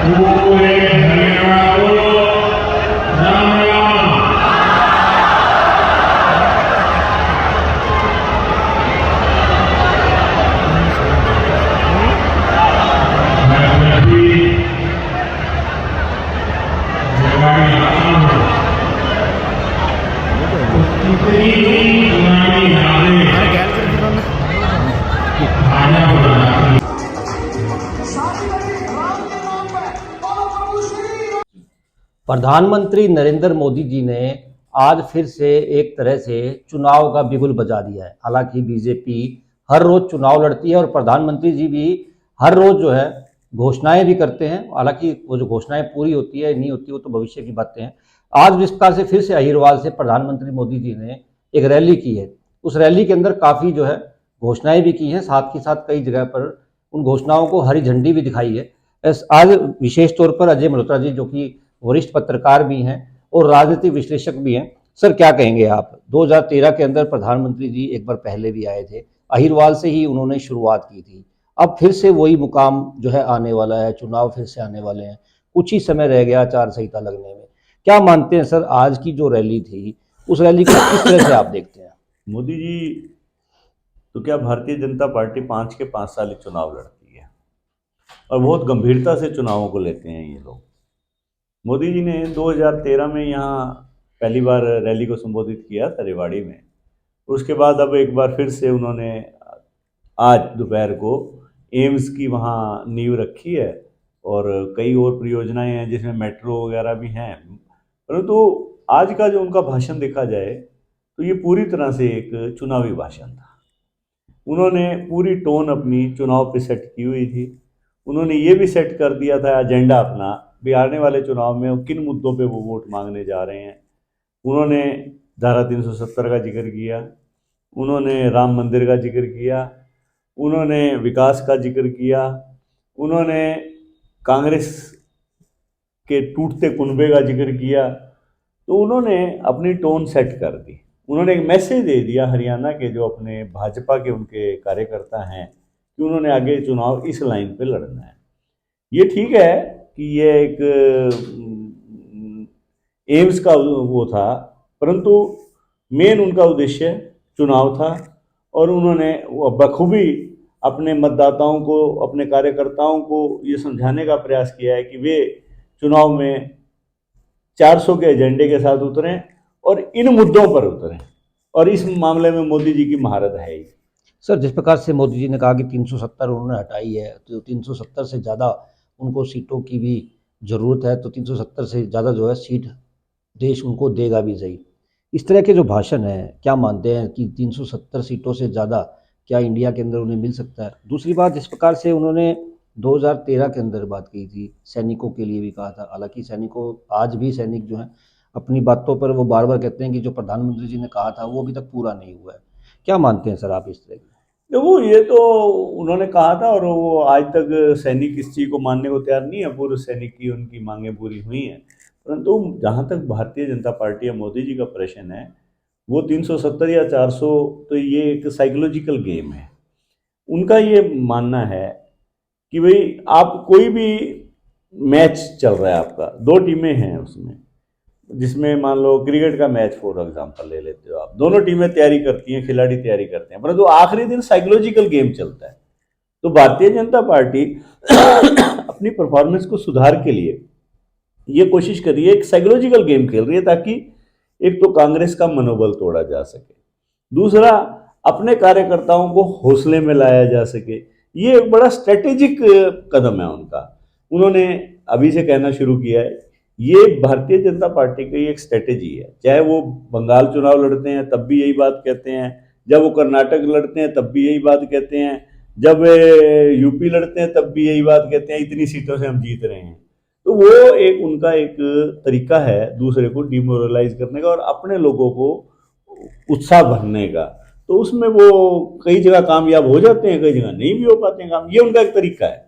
पूरे हरियाणा को राम राम। मैं भी जगाड़ी आता हूँ उसकी पुरानी यादें ताजा हो जाती हैं। प्रधानमंत्री नरेंद्र मोदी जी ने आज फिर से एक तरह से चुनाव का बिगुल बजा दिया है। हालांकि बीजेपी हर रोज चुनाव लड़ती है और प्रधानमंत्री जी भी हर रोज जो है घोषणाएं भी करते हैं। हालांकि वो जो घोषणाएं पूरी होती है नहीं होती वो तो भविष्य की बातें हैं। आज जिस प्रकार से फिर से अहिरवाल से प्रधानमंत्री मोदी जी ने एक रैली की है, उस रैली के अंदर काफ़ी जो है घोषणाएं भी की हैं, साथ ही साथ कई जगह पर उन घोषणाओं को हरी झंडी भी दिखाई है। आज विशेष तौर पर अजय मल्होत्रा जी, जो कि वरिष्ठ पत्रकार भी हैं और राजनीतिक विश्लेषक भी हैं, सर क्या कहेंगे आप? 2013 के अंदर प्रधानमंत्री जी एक बार पहले भी आए थे, अहिरवाल से ही उन्होंने शुरुआत की थी। अब फिर से वही मुकाम जो है आने वाला है, चुनाव फिर से आने वाले हैं, कुछ ही समय रह गया आचार संहिता लगने में। क्या मानते हैं सर, आज की जो रैली थी उस रैली को किस तरह से आप देखते हैं? मोदी जी तो क्या, भारतीय जनता पार्टी 5 के 5 साल चुनाव लड़ती है और बहुत गंभीरता से चुनावों को लेते हैं ये लोग। मोदी जी ने 2013 में यहाँ पहली बार रैली को संबोधित किया था रेवाड़ी में। उसके बाद अब एक बार फिर से उन्होंने आज दोपहर को एम्स की वहाँ नींव रखी है और कई और परियोजनाएं हैं जिसमें मेट्रो वगैरह भी हैं। परंतु आज का जो उनका भाषण देखा जाए तो ये पूरी तरह से एक चुनावी भाषण था। उन्होंने पूरी टोन अपनी चुनाव पे सेट की हुई थी। उन्होंने ये भी सेट कर दिया था एजेंडा अपना, भी आने वाले चुनाव में किन मुद्दों पे वो वोट मांगने जा रहे हैं। उन्होंने धारा 370 का जिक्र किया, उन्होंने राम मंदिर का जिक्र किया, उन्होंने विकास का जिक्र किया, उन्होंने कांग्रेस के टूटते कुनबे का जिक्र किया। तो उन्होंने अपनी टोन सेट कर दी। उन्होंने एक मैसेज दे दिया हरियाणा के जो अपने भाजपा के उनके कार्यकर्ता हैं कि उन्होंने आगे चुनाव इस लाइन पे लड़ना है। ये ठीक है कि ये एक एम्स का वो था, परंतु मेन उनका उद्देश्य चुनाव था और उन्होंने वो बखूबी अपने मतदाताओं को, अपने कार्यकर्ताओं को ये समझाने का प्रयास किया है कि वे चुनाव में 400 के एजेंडे के साथ उतरें और इन मुद्दों पर उतरें, और इस मामले में मोदी जी की महारत है ही। सर, जिस प्रकार से मोदी जी ने कहा कि 370 उन्होंने हटाई है, तो 370 से ज़्यादा उनको सीटों की भी ज़रूरत है, तो 370 से ज़्यादा जो है सीट देश उनको देगा भी सही। इस तरह के जो भाषण हैं, क्या मानते हैं कि 370 सीटों से ज़्यादा क्या इंडिया के अंदर उन्हें मिल सकता है? दूसरी बात, जिस प्रकार से उन्होंने 2013 के अंदर बात की थी, सैनिकों के लिए भी कहा था। हालांकि सैनिकों, आज भी सैनिक जो हैं अपनी बातों पर वो बार बार कहते हैं कि जो प्रधानमंत्री जी ने कहा था वो अभी तक पूरा नहीं हुआ है। क्या मानते हैं सर आप इस तरह की? देखो, ये तो उन्होंने कहा था और वो आज तक सैनिक इस चीज़ को मानने को तैयार नहीं है। पूर्व सैनिक की उनकी मांगें पूरी हुई हैं। परंतु जहाँ तक भारतीय जनता पार्टी या मोदी जी का प्रश्न है, वो 370 या 400 तो ये एक साइकोलॉजिकल गेम है। उनका ये मानना है कि भाई आप कोई भी मैच चल रहा है, आपका 2 टीमें हैं उसमें, जिसमें मान लो क्रिकेट का मैच फॉर एग्जांपल ले लेते हो आप, दोनों टीमें तैयारी करती हैं, खिलाड़ी तैयारी करते हैं, परंतु आखिरी दिन साइकोलॉजिकल गेम चलता है। तो भारतीय जनता पार्टी अपनी परफॉर्मेंस को सुधार के लिए ये कोशिश कर रही है, एक साइकोलॉजिकल गेम खेल रही है, ताकि एक तो कांग्रेस का मनोबल तोड़ा जा सके, दूसरा अपने कार्यकर्ताओं को हौसले में लाया जा सके। ये एक बड़ा स्ट्रेटेजिक कदम है उनका। उन्होंने अभी से कहना शुरू किया है, ये भारतीय जनता पार्टी की एक स्ट्रेटेजी है। चाहे वो बंगाल चुनाव लड़ते हैं तब भी यही बात कहते हैं, जब वो कर्नाटक लड़ते हैं तब भी यही बात कहते हैं, जब यूपी लड़ते हैं तब भी यही बात कहते हैं, इतनी सीटों से हम जीत रहे हैं। तो वो एक उनका एक तरीका है दूसरे को डिमोरलाइज करने का और अपने लोगों को उत्साह भरने का। तो उसमें वो कई जगह कामयाब हो जाते हैं, कई जगह नहीं भी हो पाते हैं काम। ये उनका एक तरीका है।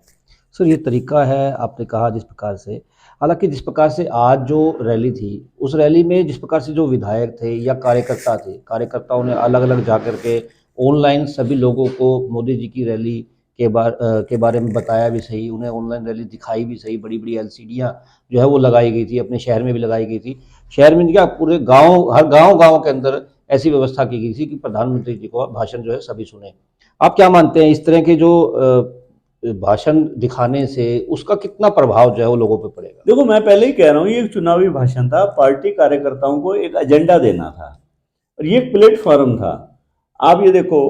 सर, ये तरीका है, आपने कहा जिस प्रकार से, हालांकि जिस प्रकार से आज जो रैली थी, उस रैली में जिस प्रकार से जो विधायक थे या कार्यकर्ता थे, कार्यकर्ताओं ने अलग अलग जा कर के ऑनलाइन सभी लोगों को मोदी जी की रैली के बारे में बताया भी सही, उन्हें ऑनलाइन रैली दिखाई भी सही, बड़ी बड़ी एलसीडियाँ जो है वो लगाई गई थी, अपने शहर में भी लगाई गई थी। शहर में क्या, पूरे गांव, हर गांव के अंदर ऐसी व्यवस्था की गई थी कि प्रधानमंत्री जी को भाषण जो है सभी सुने। आप क्या मानते हैं, इस तरह के जो भाषण दिखाने से उसका कितना प्रभाव जो है वो लोगों पे पड़ेगा? देखो, मैं पहले ही कह रहा हूँ, ये एक चुनावी भाषण था, पार्टी कार्यकर्ताओं को एक एजेंडा देना था और ये एक प्लेटफॉर्म था। आप ये देखो,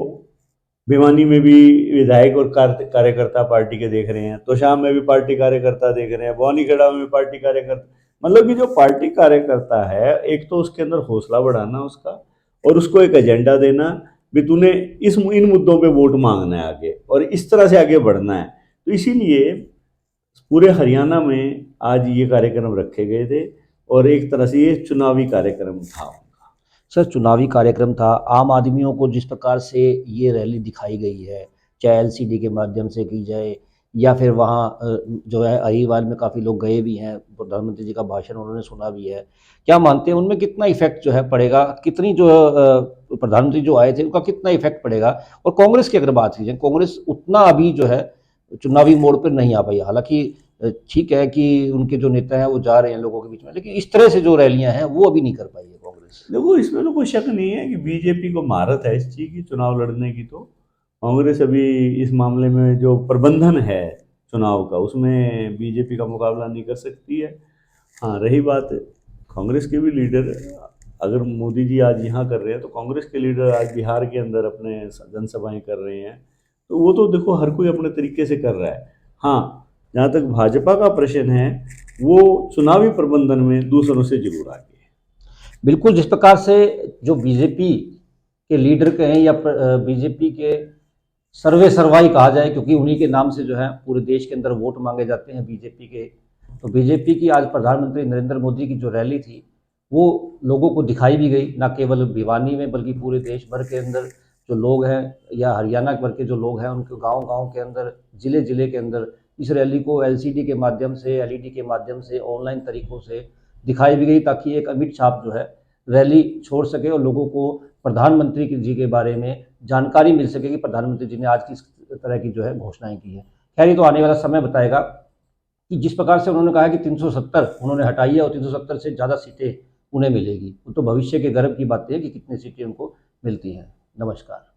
भिवानी में भी विधायक और कार्यकर्ता पार्टी के देख रहे हैं, तोशाम में भी पार्टी कार्यकर्ता देख रहे हैं, भवानीखेड़ा में भी पार्टी कार्यकर्ता, मतलब कि जो पार्टी कार्यकर्ता है, एक तो उसके अंदर हौसला बढ़ाना उसका, और उसको एक एजेंडा देना भी तूने इन मुद्दों पे वोट मांगना है आगे और इस तरह से आगे बढ़ना है। तो इसीलिए पूरे हरियाणा में आज ये कार्यक्रम रखे गए थे और एक तरह से ये चुनावी कार्यक्रम था। सर, चुनावी कार्यक्रम था, आम आदमियों को जिस प्रकार से ये रैली दिखाई गई है, चाहे एलसीडी के माध्यम से की जाए या फिर वहाँ जो है अहिवाल में काफ़ी लोग गए भी हैं, प्रधानमंत्री जी का भाषण उन्होंने सुना भी है, क्या मानते हैं उनमें कितना इफेक्ट जो है पड़ेगा, कितनी जो प्रधानमंत्री जो आए थे उनका कितना इफेक्ट पड़ेगा? और कांग्रेस की अगर बात की जाए, कांग्रेस उतना अभी जो है चुनावी मोड़ पर नहीं आ पाई, हालांकि ठीक है कि उनके जो नेता हैं वो जा रहे हैं लोगों के बीच में, लेकिन इस तरह से जो रैलियां हैं वो अभी नहीं कर पाई है कांग्रेस। देखो, इसमें तो कोई शक नहीं है कि बीजेपी को महारत है इस चीज़ की, चुनाव लड़ने की। तो कांग्रेस अभी इस मामले में जो प्रबंधन है चुनाव का, उसमें बीजेपी का मुकाबला नहीं कर सकती है। हाँ, रही बात कांग्रेस के भी लीडर, अगर मोदी जी आज यहाँ कर रहे हैं तो कांग्रेस के लीडर आज बिहार के अंदर अपने जनसभाएं कर रहे हैं, तो वो तो देखो हर कोई अपने तरीके से कर रहा है। हाँ, जहाँ तक भाजपा का प्रश्न है, वो चुनावी प्रबंधन में दूसरों से जरूर आगे है। बिल्कुल, जिस प्रकार से जो बीजेपी के लीडर कहें या बीजेपी के सर्वाई कहा जाए, क्योंकि उन्हीं के नाम से जो है पूरे देश के अंदर वोट मांगे जाते हैं बीजेपी के, तो बीजेपी की आज प्रधानमंत्री नरेंद्र मोदी की जो रैली थी वो लोगों को दिखाई भी गई, ना केवल भिवानी में बल्कि पूरे देश भर के अंदर जो लोग हैं या हरियाणा भर के जो लोग हैं उनके गांव के अंदर, जिले के अंदर इस रैली को एलसीडी के माध्यम से, एलईडी के माध्यम से, ऑनलाइन तरीकों से दिखाई भी गई, ताकि एक अमिट छाप जो है रैली छोड़ सके और लोगों को प्रधानमंत्री जी के बारे में जानकारी मिल सके कि प्रधानमंत्री जी ने आज किस तरह की जो है घोषणाएं की है। खैर, ये तो आने वाला समय बताएगा कि जिस प्रकार से उन्होंने कहा कि 370 उन्होंने हटाई है और 370 से ज़्यादा सीटें उन्हें मिलेगी, वो तो भविष्य के गर्व की बात है कि कितनी सीटें उनको मिलती हैं। नमस्कार।